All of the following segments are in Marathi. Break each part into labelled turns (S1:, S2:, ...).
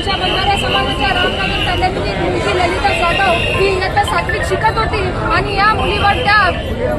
S1: आमच्या बंजारा समाजाच्या रामनगर तालुक्यातील मुलगी ललिता जाधव ही इयत्ता 7वीत शिकत होती आणि या मुलीवर त्या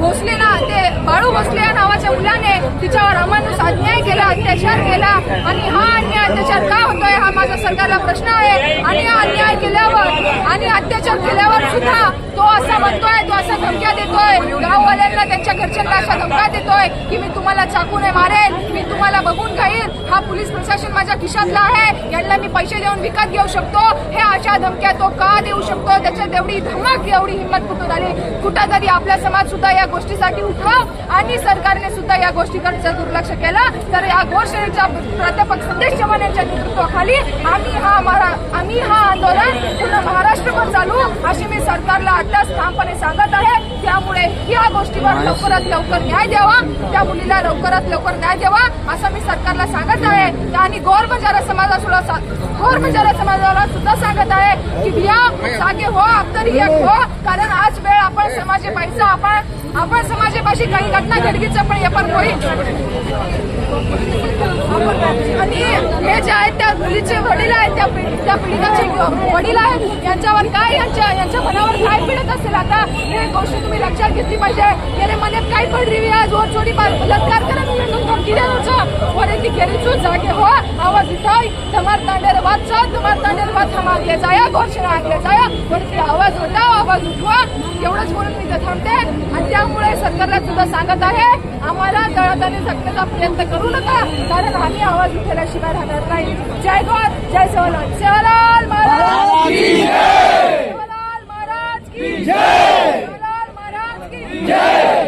S1: भोसलेला ते बाळू भोसले या नावाच्या मुलाने तिच्यावर अमानुष अन्याय केला, अत्याचार केला आणि हा अन्याय अत्याचार का होतोय हा माझा सरकारला प्रश्न आहे। आणि हा अन्याय केल्यावर आणि अत्याचार केल्यावर सुद्धा तो असा म्हणतोय, तो असा धमक्या देतोय गाववाल्यांना, त्यांच्या घरच्यांना अशा धमक्या देतोय की मी तुम्हाला चाकूने मारेल, मी तुम्हाला बघून घेईन, हा पोलीस प्रशासन माझ्या खिशातला आहे, यांना मी पैसे देऊन विकत घेऊ शकतो, हे अशा धमक्या तो का देऊ शकतो? त्याच्यात एवढी धमक एवढी हिंमत कुठून आली? कुठंतरी आपला समाज सुद्धा या गोष्टीसाठी उठाव आणि सरकारने सुद्धा या गोष्टीकडे जर दुर्लक्ष केलं तर या घोषणेच्या प्राध्यापक संदेश चव्हाण यांच्या नेतृत्वाखाली आम्ही हा आंदोलन पूर्ण महाराष्ट्रभर चालू अशी मी सरकारला आताच ठामपणे सांगत आहे। त्यामुळे या गोष्टीवर लवकरात लवकर न्याय द्यावा, त्या मुलीला लवकरात लवकर न्याय द्यावा असं मी सरकारला सांगत आहे। आणि गोर बंजारा समाजाला सुद्धा सांगत आहे की भैया जागे हो, अब तरी एक हो, कारण आज वेळ आपण समाजे पैसा आपण समाजापाशी काही घटना घडकीचं पण हे पण होईल। आणि हे जे आहेत त्या मुलीचे वडील आहेत, त्या पीडिताचे वडील आहेत, यांच्यावर काय यांच्या मनावर काय पीडत असेल आता हे गोष्ट तुम्ही लक्षात घेतली पाहिजे। मेरे मनात काय पड रही है? जोर छोड़ी बलात्कार करत म्हणून धमकी देण्याचं वरती केरीचो जागे हो, आवाज उठाय, धमार तांडेरवाद हम आगे जाया, घोषणा आगे जाया, वरती आवाज उठाव, आवाज उठवा, एवढंच बोलून मी इथं थांबते। आणि त्यामुळे सरकारला सुद्धा सांगत आहे आम्हाला तळागाळाने जगण्याचा प्रयत्न करू नका, कारण आम्ही आवाज उठवल्याशिवाय राहणार नाही। जय गौर, जय सेवालाल, सेवालाल महाराज की जय, सेवालाल महाराज की जय, सेवालाल महाराज की जय।